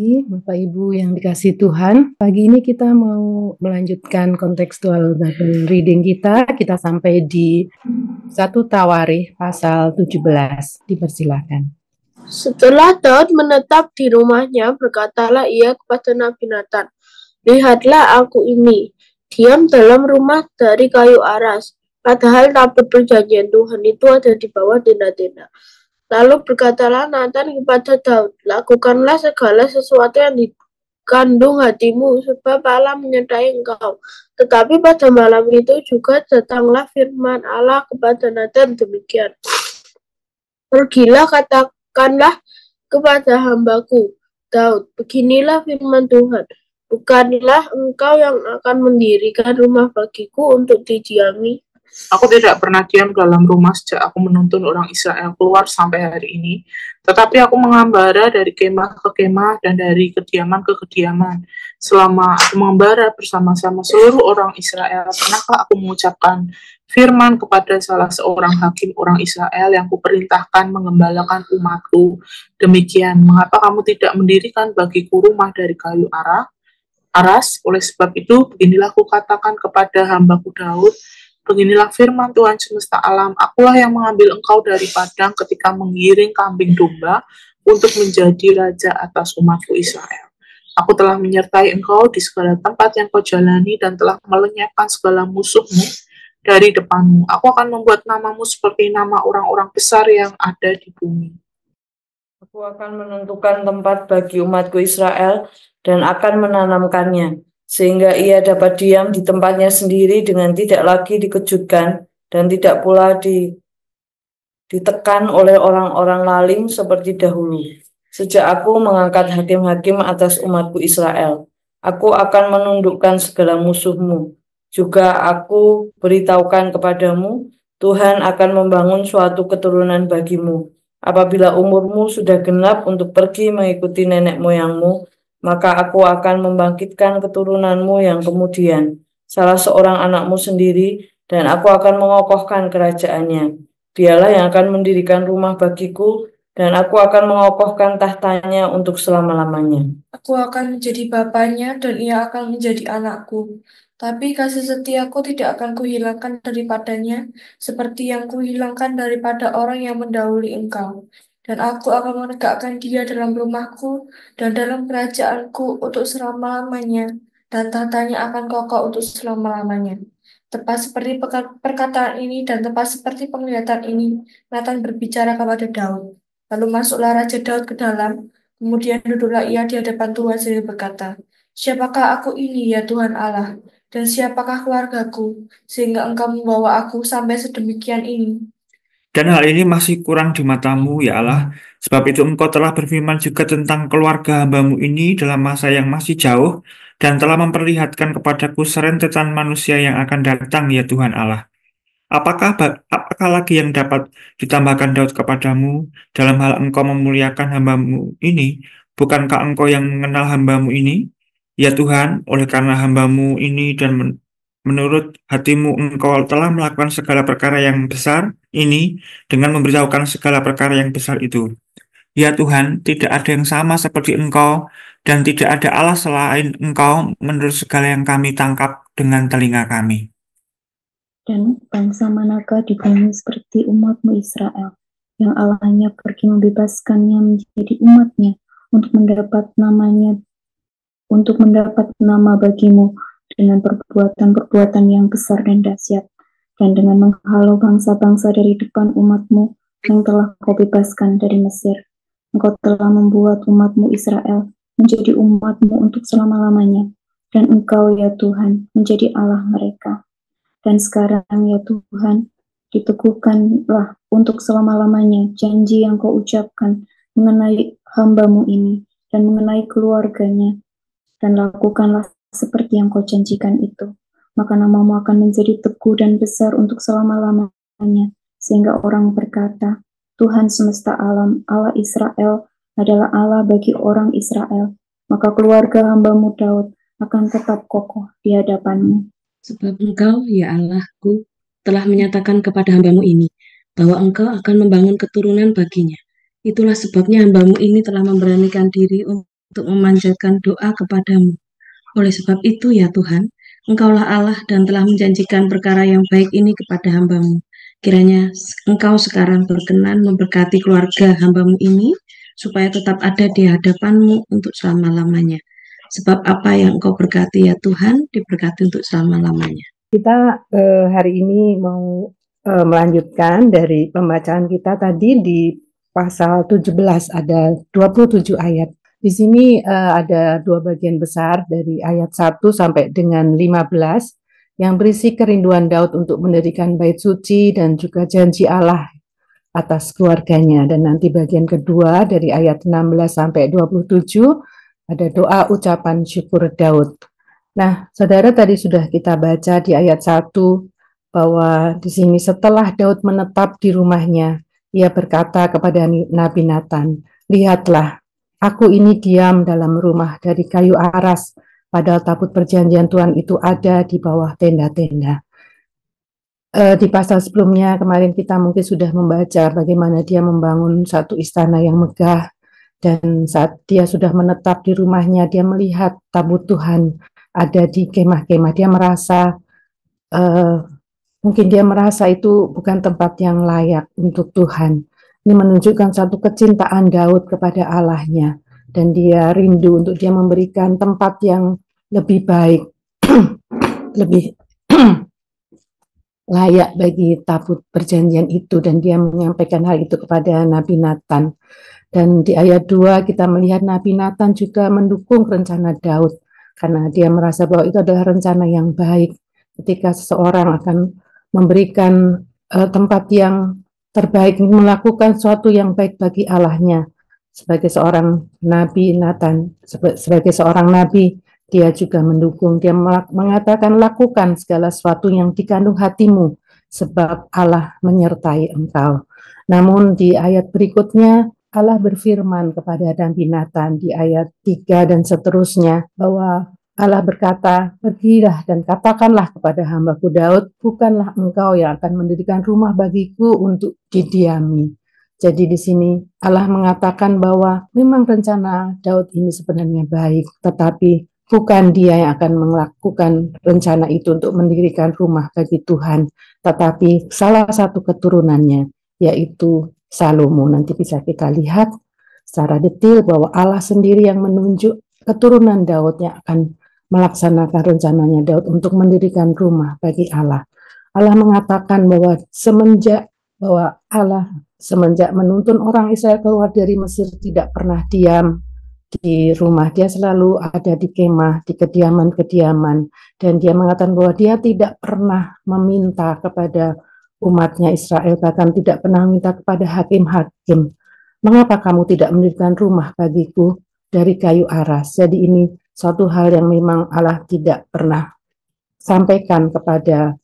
pagi, Bapak Ibu yang dikasihi Tuhan. Pagi ini kita mau melanjutkan kontekstual Bible reading kita. Kita sampai di 1 Tawarikh pasal 17. Dipersilakan. Setelah Daud menetap di rumahnya, berkatalah ia kepada Nabi Nathan, "Lihatlah aku ini, diam dalam rumah dari kayu aras, padahal tabut perjanjian Tuhan itu ada di bawah tenda-tenda." Lalu berkatalah Nathan kepada Daud, "Lakukanlah segala sesuatu yang dikandung hatimu, sebab Allah menyertai engkau." Tetapi pada malam itu juga datanglah firman Allah kepada Nathan demikian, "Pergilah, katakanlah kepada hambaku Daud, beginilah firman Tuhan, bukanlah engkau yang akan mendirikan rumah bagiku untuk didiami?" Aku tidak pernah diam dalam rumah sejak aku menuntun orang Israel keluar sampai hari ini. Tetapi aku mengembara dari kemah ke kemah dan dari kediaman ke kediaman. Selama aku mengembara bersama-sama seluruh orang Israel, pernahkah aku mengucapkan firman kepada salah seorang hakim orang Israel yang kuperintahkan mengembalakan umatku? Demikian, mengapa kamu tidak mendirikan bagiku rumah dari kayu aras? Oleh sebab itu, beginilah kukatakan kepada hambaku Daud, beginilah firman Tuhan semesta alam, akulah yang mengambil engkau dari padang ketika menggiring kambing domba untuk menjadi raja atas umatku Israel. Aku telah menyertai engkau di segala tempat yang kau jalani dan telah melenyapkan segala musuhmu dari depanmu. Aku akan membuat namamu seperti nama orang-orang besar yang ada di bumi. Aku akan menentukan tempat bagi umatku Israel dan akan menanamkannya, sehingga ia dapat diam di tempatnya sendiri dengan tidak lagi dikejutkan dan tidak pula ditekan oleh orang-orang lalim seperti dahulu. Sejak aku mengangkat hakim-hakim atas umatku Israel, aku akan menundukkan segala musuhmu. Juga aku beritahukan kepadamu, Tuhan akan membangun suatu keturunan bagimu. Apabila umurmu sudah genap untuk pergi mengikuti nenek moyangmu, maka aku akan membangkitkan keturunanmu yang kemudian, salah seorang anakmu sendiri, dan aku akan mengokohkan kerajaannya. Dialah yang akan mendirikan rumah bagiku, dan aku akan mengokohkan tahtanya untuk selama-lamanya. Aku akan menjadi bapaknya, dan ia akan menjadi anakku. Tapi kasih setiaku tidak akan kuhilangkan daripadanya, seperti yang kuhilangkan daripada orang yang mendahului engkau. Dan aku akan menegakkan dia dalam rumahku dan dalam kerajaanku untuk selama-lamanya, dan tahtanya akan kokoh untuk selama-lamanya. Tepat seperti perkataan ini dan tepat seperti penglihatan ini, Nathan berbicara kepada Daud. Lalu masuklah Raja Daud ke dalam, kemudian duduklah ia di hadapan Tuhan sambil berkata, "Siapakah aku ini, ya Tuhan Allah? Dan siapakah keluargaku, sehingga engkau membawa aku sampai sedemikian ini?" Dan hal ini masih kurang di matamu, ya Allah, sebab itu engkau telah berfirman juga tentang keluarga hambamu ini dalam masa yang masih jauh, dan telah memperlihatkan kepadaku serentetan manusia yang akan datang, ya Tuhan Allah. Apakah lagi yang dapat ditambahkan Daud kepadamu dalam hal engkau memuliakan hambamu ini? Bukankah engkau yang mengenal hambamu ini? Ya Tuhan, oleh karena hambamu ini dan menurut hatimu engkau telah melakukan segala perkara yang besar ini dengan memberitahukan segala perkara yang besar itu. Ya Tuhan, tidak ada yang sama seperti engkau dan tidak ada Allah selain engkau menurut segala yang kami tangkap dengan telinga kami. Dan bangsa manakah di bumi seperti umatmu Israel, yang Allahnya pergi membebaskannya menjadi umatnya untuk mendapat nama bagimu dengan perbuatan-perbuatan yang besar dan dahsyat, dan dengan menghalau bangsa-bangsa dari depan umatmu yang telah kau bebaskan dari Mesir. Engkau telah membuat umatmu Israel menjadi umatmu untuk selama-lamanya, dan engkau ya Tuhan menjadi Allah mereka. Dan sekarang ya Tuhan, diteguhkanlah untuk selama-lamanya janji yang kau ucapkan mengenai hambamu ini dan mengenai keluarganya, dan lakukanlah seperti yang kau janjikan itu. Maka namamu akan menjadi teguh dan besar untuk selama-lamanya, sehingga orang berkata, Tuhan semesta alam, Allah Israel adalah Allah bagi orang Israel. Maka keluarga hambamu Daud akan tetap kokoh di hadapanmu. Sebab engkau, ya Allahku, telah menyatakan kepada hambamu ini, bahwa engkau akan membangun keturunan baginya. Itulah sebabnya hambamu ini telah memberanikan diri untuk memanjatkan doa kepadamu. Oleh sebab itu ya Tuhan, Engkaulah Allah dan telah menjanjikan perkara yang baik ini kepada hamba-Mu. Kiranya Engkau sekarang berkenan memberkati keluarga hamba-Mu ini, supaya tetap ada di hadapan-Mu untuk selama-lamanya. Sebab apa yang Engkau berkati ya Tuhan, diberkati untuk selama-lamanya. Kita hari ini mau melanjutkan dari pembacaan kita tadi di pasal 17, ada 27 ayat. Di sini ada dua bagian besar dari ayat 1 sampai dengan 15 yang berisi kerinduan Daud untuk mendirikan bait suci dan juga janji Allah atas keluarganya. Dan nanti bagian kedua dari ayat 16 sampai 27 ada doa ucapan syukur Daud. Nah, saudara, tadi sudah kita baca di ayat 1 bahwa di sini setelah Daud menetap di rumahnya, ia berkata kepada Nabi Natan, "Lihatlah, aku ini diam dalam rumah dari kayu aras, padahal tabut perjanjian Tuhan itu ada di bawah tenda-tenda." Di pasal sebelumnya kemarin kita mungkin sudah membaca bagaimana dia membangun satu istana yang megah, dan saat dia sudah menetap di rumahnya, dia melihat tabut Tuhan ada di kemah-kemah. Dia merasa mungkin dia merasa itu bukan tempat yang layak untuk Tuhan. Ini menunjukkan satu kecintaan Daud kepada Allahnya, dan dia rindu untuk dia memberikan tempat yang lebih baik, lebih layak bagi tabut perjanjian itu, dan dia menyampaikan hal itu kepada Nabi Natan. Dan di ayat 2 kita melihat Nabi Natan juga mendukung rencana Daud, karena dia merasa bahwa itu adalah rencana yang baik ketika seseorang akan memberikan tempat yang terbaik, melakukan sesuatu yang baik bagi Allahnya. Sebagai seorang nabi, Natan, sebagai seorang nabi, dia juga mendukung. Dia mengatakan, lakukan segala sesuatu yang dikandung hatimu, sebab Allah menyertai engkau. Namun di ayat berikutnya, Allah berfirman kepada Nabi Natan di ayat 3 dan seterusnya, bahwa Allah berkata, "Pergilah dan katakanlah kepada hambaku Daud, bukanlah engkau yang akan mendirikan rumah bagiku untuk didiami." Jadi di sini Allah mengatakan bahwa memang rencana Daud ini sebenarnya baik, tetapi bukan dia yang akan melakukan rencana itu untuk mendirikan rumah bagi Tuhan, tetapi salah satu keturunannya, yaitu Salomo. Nanti bisa kita lihat secara detail bahwa Allah sendiri yang menunjuk keturunan Daud yang akan melaksanakan rencananya Daud untuk mendirikan rumah bagi Allah. Allah mengatakan bahwa semenjak menuntun orang Israel keluar dari Mesir tidak pernah diam di rumah. Dia selalu ada di kemah, di kediaman-kediaman, dan dia mengatakan bahwa dia tidak pernah meminta kepada umatnya Israel, bahkan tidak pernah meminta kepada hakim-hakim, "Mengapa kamu tidak mendirikan rumah bagiku dari kayu aras?" Jadi ini suatu hal yang memang Allah tidak pernah sampaikan kepada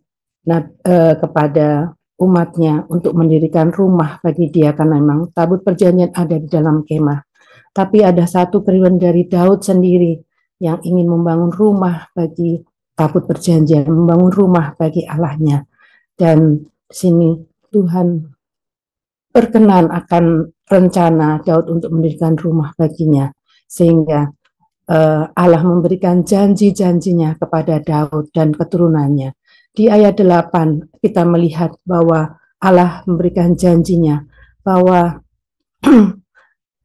umatnya untuk mendirikan rumah bagi dia, karena memang tabut perjanjian ada di dalam kemah. Tapi ada satu kerinduan dari Daud sendiri yang ingin membangun rumah bagi tabut perjanjian, membangun rumah bagi Allahnya. Dan di sini Tuhan berkenan akan rencana Daud untuk mendirikan rumah baginya, sehingga Allah memberikan janji-janjinya kepada Daud dan keturunannya. Di ayat 8 kita melihat bahwa Allah memberikan janjinya bahwa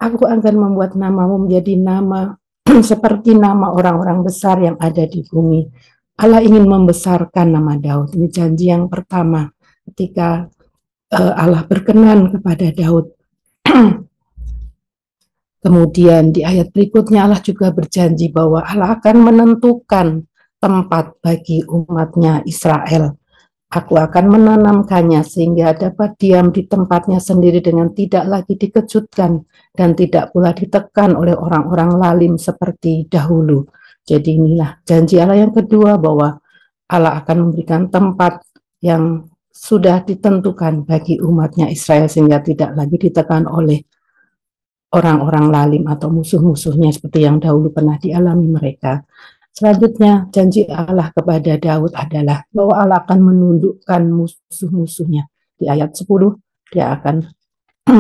"Aku akan membuat namamu menjadi nama seperti nama orang-orang besar yang ada di bumi." Allah ingin membesarkan nama Daud. Ini janji yang pertama ketika Allah berkenan kepada Daud. Kemudian di ayat berikutnya Allah juga berjanji bahwa Allah akan menentukan tempat bagi umatnya Israel. "Aku akan menanamkannya sehingga dapat diam di tempatnya sendiri dengan tidak lagi dikejutkan dan tidak pula ditekan oleh orang-orang lalim seperti dahulu." Jadi inilah janji Allah yang kedua, bahwa Allah akan memberikan tempat yang sudah ditentukan bagi umatnya Israel sehingga tidak lagi ditekan oleh orang-orang lalim atau musuh-musuhnya seperti yang dahulu pernah dialami mereka. Selanjutnya, janji Allah kepada Daud adalah bahwa Allah akan menundukkan musuh-musuhnya. Di ayat 10, dia akan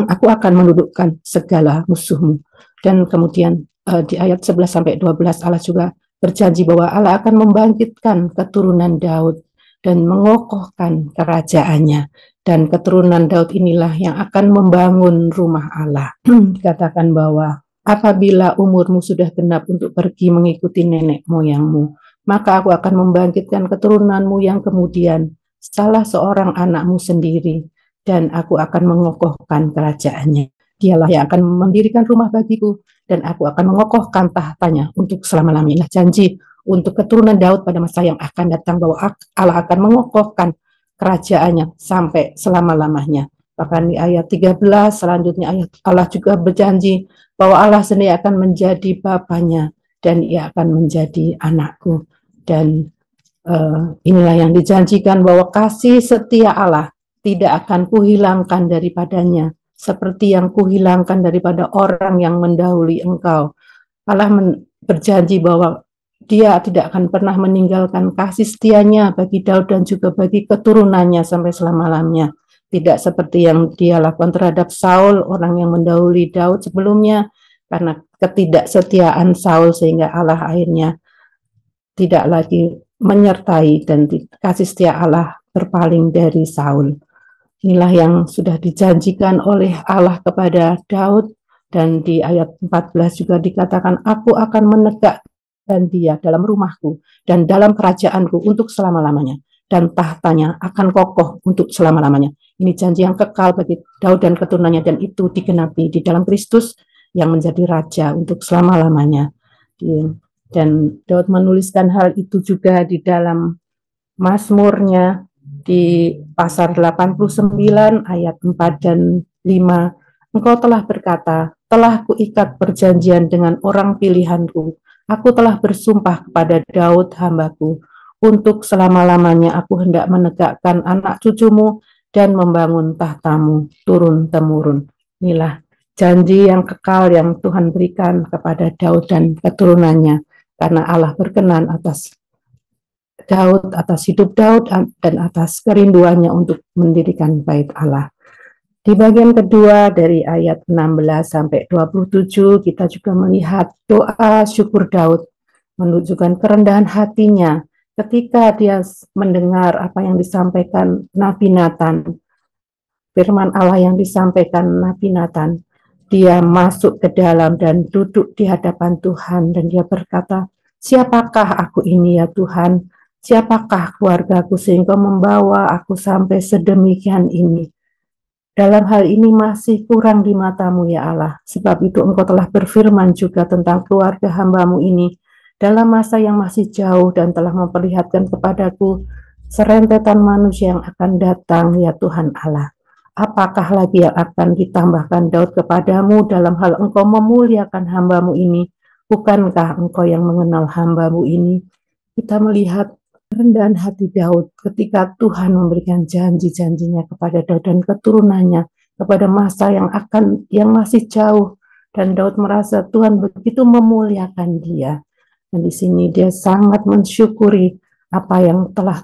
"Aku akan menundukkan segala musuhmu." Dan kemudian di ayat 11 sampai 12 Allah juga berjanji bahwa Allah akan membangkitkan keturunan Daud dan mengokohkan kerajaannya, dan keturunan Daud inilah yang akan membangun rumah Allah. Dikatakan bahwa apabila umurmu sudah genap untuk pergi mengikuti nenek moyangmu, maka aku akan membangkitkan keturunanmu yang kemudian, salah seorang anakmu sendiri, dan aku akan mengokohkan kerajaannya. Dialah yang akan mendirikan rumah bagiku, dan aku akan mengokohkan tahtanya untuk selama-lamanya. Janji untuk keturunan Daud pada masa yang akan datang, bahwa Allah akan mengokohkan kerajaannya sampai selama-lamanya. Bahkan di ayat 13 selanjutnya Allah juga berjanji bahwa Allah sendiri akan menjadi bapanya dan ia akan menjadi anakku. Dan inilah yang dijanjikan, bahwa kasih setia Allah tidak akan kuhilangkan daripadanya, seperti yang kuhilangkan daripada orang yang mendahului engkau. Allah berjanji bahwa Dia tidak akan pernah meninggalkan kasih setianya bagi Daud dan juga bagi keturunannya sampai selama-lamanya. Tidak seperti yang Dia lakukan terhadap Saul, orang yang mendahului Daud sebelumnya, karena ketidaksetiaan Saul sehingga Allah akhirnya tidak lagi menyertai, dan kasih setia Allah berpaling dari Saul. Inilah yang sudah dijanjikan oleh Allah kepada Daud, dan di ayat 14 juga dikatakan, aku akan menegakkan dia dalam rumahku dan dalam kerajaanku untuk selama-lamanya, dan tahtanya akan kokoh untuk selama-lamanya. Ini janji yang kekal bagi Daud dan keturunannya, dan itu digenapi di dalam Kristus yang menjadi raja untuk selama-lamanya. Dan Daud menuliskan hal itu juga di dalam Mazmurnya di pasal 89 ayat 4 dan 5. Engkau telah berkata, telah kuikat perjanjian dengan orang pilihanku. Aku telah bersumpah kepada Daud hambaku, untuk selama-lamanya aku hendak menegakkan anak cucumu dan membangun tahtamu turun-temurun. Inilah janji yang kekal yang Tuhan berikan kepada Daud dan keturunannya, karena Allah berkenan atas Daud, atas hidup Daud, dan atas kerinduannya untuk mendirikan bait Allah. Di bagian kedua dari ayat 16 sampai 27 kita juga melihat doa syukur Daud, menunjukkan kerendahan hatinya ketika dia mendengar apa yang disampaikan Nabi Nathan, firman Allah yang disampaikan Nabi Nathan. Dia masuk ke dalam dan duduk di hadapan Tuhan, dan dia berkata, siapakah aku ini ya Tuhan? Siapakah keluargaku sehingga membawa aku sampai sedemikian ini? Dalam hal ini masih kurang di matamu ya Allah, sebab itu engkau telah berfirman juga tentang keluarga hambamu ini dalam masa yang masih jauh, dan telah memperlihatkan kepadaku serentetan manusia yang akan datang ya Tuhan Allah. Apakah lagi yang akan ditambahkan Daud kepadamu dalam hal engkau memuliakan hambamu ini? Bukankah engkau yang mengenal hambamu ini? Kita melihat kerendahan hati Daud ketika Tuhan memberikan janji-janjinya kepada Daud dan keturunannya kepada masa yang masih jauh, dan Daud merasa Tuhan begitu memuliakan dia. Dan di sini dia sangat mensyukuri apa yang telah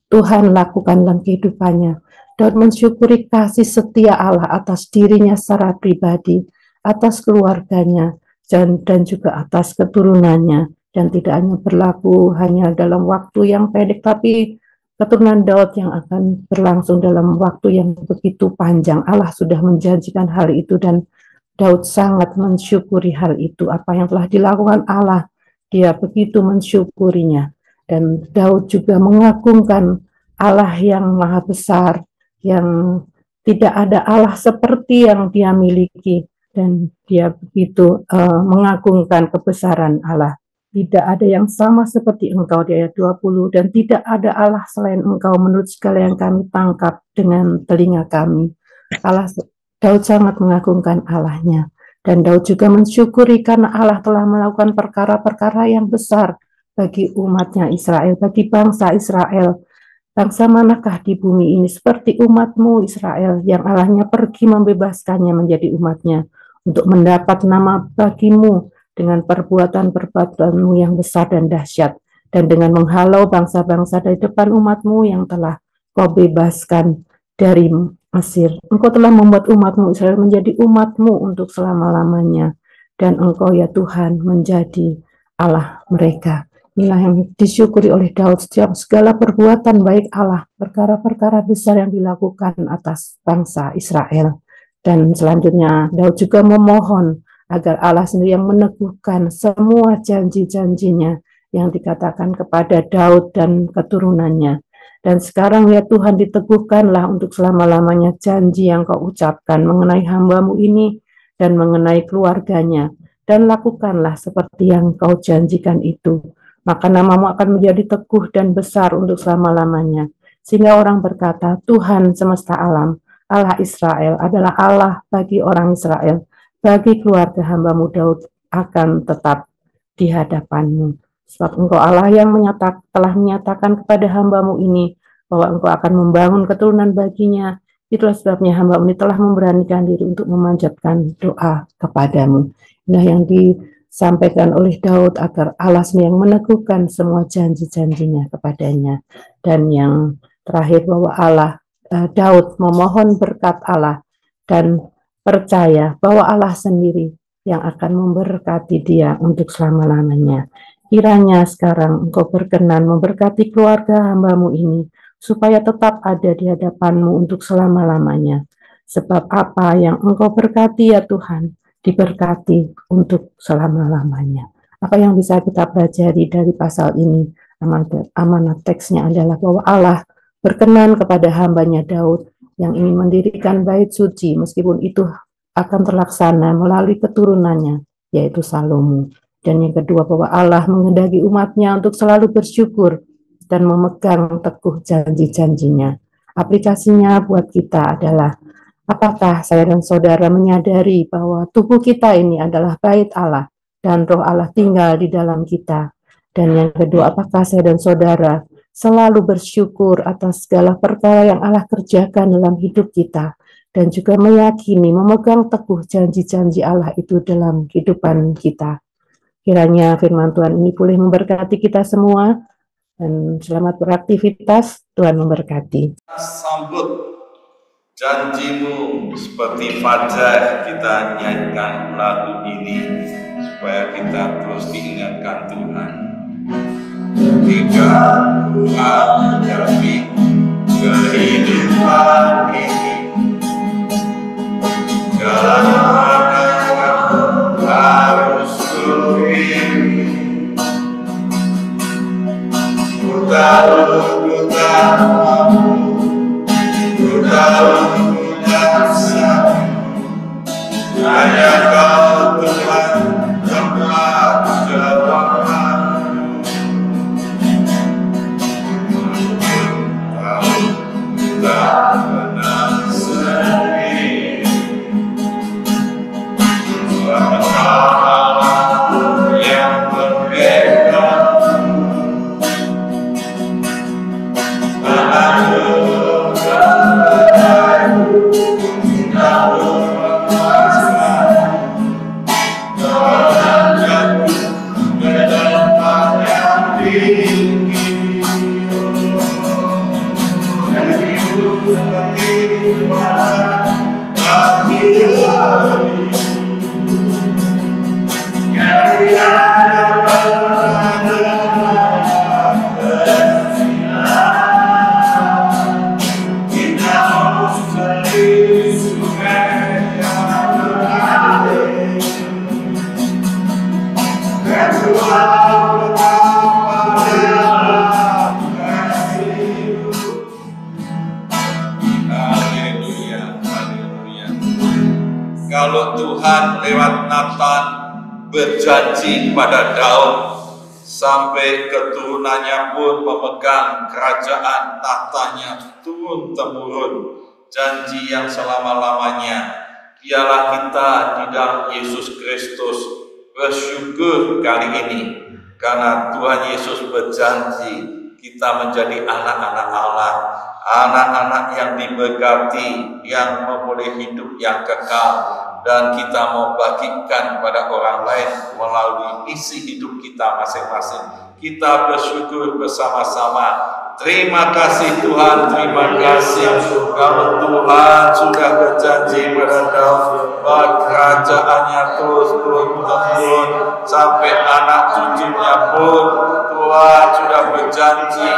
Tuhan lakukan dalam kehidupannya. Daud mensyukuri kasih setia Allah atas dirinya secara pribadi, atas keluarganya, dan juga atas keturunannya. Dan tidak hanya berlaku hanya dalam waktu yang pendek, tapi keturunan Daud yang akan berlangsung dalam waktu yang begitu panjang. Allah sudah menjanjikan hal itu, dan Daud sangat mensyukuri hal itu. Apa yang telah dilakukan Allah, dia begitu mensyukurinya. Dan Daud juga mengagungkan Allah yang maha besar, yang tidak ada Allah seperti yang dia miliki, dan dia begitu mengagungkan kebesaran Allah. Tidak ada yang sama seperti engkau di ayat 20, dan tidak ada Allah selain engkau menurut segala yang kami tangkap dengan telinga kami. Daud sangat mengagungkan Allahnya, dan Daud juga mensyukuri karena Allah telah melakukan perkara-perkara yang besar bagi umatnya Israel, bagi bangsa Israel. Bangsa manakah di bumi ini seperti umatmu Israel, yang Allahnya pergi membebaskannya menjadi umatnya, untuk mendapat nama bagimu dengan perbuatan-perbuatanmu yang besar dan dahsyat, dan dengan menghalau bangsa-bangsa dari depan umatmu yang telah kau bebaskan dari Mesir. Engkau telah membuat umatmu Israel menjadi umatmu untuk selama-lamanya, dan Engkau ya Tuhan menjadi Allah mereka. Inilah yang disyukuri oleh Daud, setiap segala perbuatan baik Allah, perkara-perkara besar yang dilakukan atas bangsa Israel. Dan selanjutnya Daud juga memohon agar Allah sendiri yang meneguhkan semua janji-janjinya yang dikatakan kepada Daud dan keturunannya. Dan sekarang ya Tuhan, diteguhkanlah untuk selama-lamanya janji yang Kau ucapkan mengenai hamba-Mu ini dan mengenai keluarganya. Dan lakukanlah seperti yang Kau janjikan itu. Maka nama-Mu akan menjadi teguh dan besar untuk selama-lamanya. Sehingga orang berkata, Tuhan semesta alam, Allah Israel adalah Allah bagi orang Israel, bagi keluarga hamba-Mu Daud akan tetap di hadapan-Mu. Sebab Engkau Allah yang telah menyatakan kepada hamba-Mu ini bahwa Engkau akan membangun keturunan baginya. Itulah sebabnya hamba-Mu ini telah memberanikan diri untuk memanjatkan doa kepada-Mu. Nah, yang disampaikan oleh Daud agar Allah yang meneguhkan semua janji-janjinya kepadanya. Dan yang terakhir bahwa Daud memohon berkat Allah dan percaya bahwa Allah sendiri yang akan memberkati dia untuk selama-lamanya. Kiranya sekarang Engkau berkenan memberkati keluarga hamba-Mu ini, supaya tetap ada di hadapan-Mu untuk selama-lamanya. Sebab apa yang Engkau berkati ya Tuhan, diberkati untuk selama-lamanya. Apa yang bisa kita pelajari dari pasal ini? Amanat teksnya adalah bahwa Allah berkenan kepada hamba-Nya Daud yang ingin mendirikan bait suci, meskipun itu akan terlaksana melalui keturunannya, yaitu Salomo. Dan yang kedua, bahwa Allah menghendaki umat-Nya untuk selalu bersyukur dan memegang teguh janji-janjinya. Aplikasinya buat kita adalah, apakah saya dan saudara menyadari bahwa tubuh kita ini adalah bait Allah dan Roh Allah tinggal di dalam kita? Dan yang kedua, apakah saya dan saudara selalu bersyukur atas segala perkara yang Allah kerjakan dalam hidup kita, dan juga meyakini, memegang teguh janji-janji Allah itu dalam kehidupan kita. Kiranya firman Tuhan ini boleh memberkati kita semua, dan selamat beraktivitas. Tuhan memberkati. Sambut janji-Mu seperti fajar, kita nyanyikan lagu ini supaya kita terus diingatkan Tuhan. Jika Tuhan menghadapi kehidupan ini, jalan mana yang harus kupilih? Ku tahu ku tak mampu, ku tahu ku tak sanggup, hanya Kau Tuhan tempat jawaban. Tak pernah sendiri, Tuhan Allah yang berbeda. Kalau Tuhan lewat Nathan berjanji pada Daud, sampai keturunannya pun memegang kerajaan tahtanya turun-temurun, janji yang selama-lamanya. Biarlah kita di dalam Yesus Kristus bersyukur kali ini, karena Tuhan Yesus berjanji kita menjadi anak-anak Allah, anak-anak yang diberkati, yang memulai hidup yang kekal, dan kita mau bagikan pada orang lain melalui isi hidup kita masing-masing. Kita bersyukur bersama-sama. Terima kasih Tuhan, terima kasih kalau Tuhan sudah berjanji pada Daud bahwa kerajaannya terus turun-temurun sampai anak cucunya pun. Tuhan sudah berjanji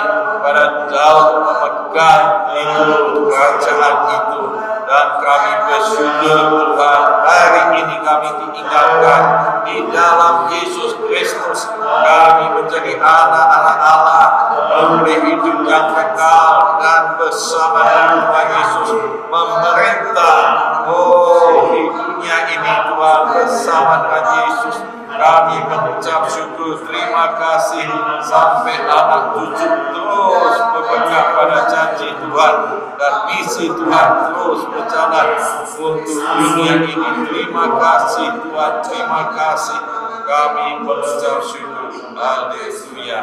pada Daud memegang itu kerajaan itu, dan kami bersyukur Tuhan hari ini kami diingatkan di dalam Yesus Kristus kami menjadi anak-anak Allah, memilih hidup yang kekal dan bersama Tuhan Yesus memerintah. Oh, di dunia ini Tuhan bersama dengan Yesus kami mengucap syukur, terima kasih sampai anak cucu terus berpegang pada janji Tuhan dan misi Tuhan terus berjalan untuk dunia ini. Terima kasih Tuhan, terima kasih, kami mengucap syukur. Haleluya.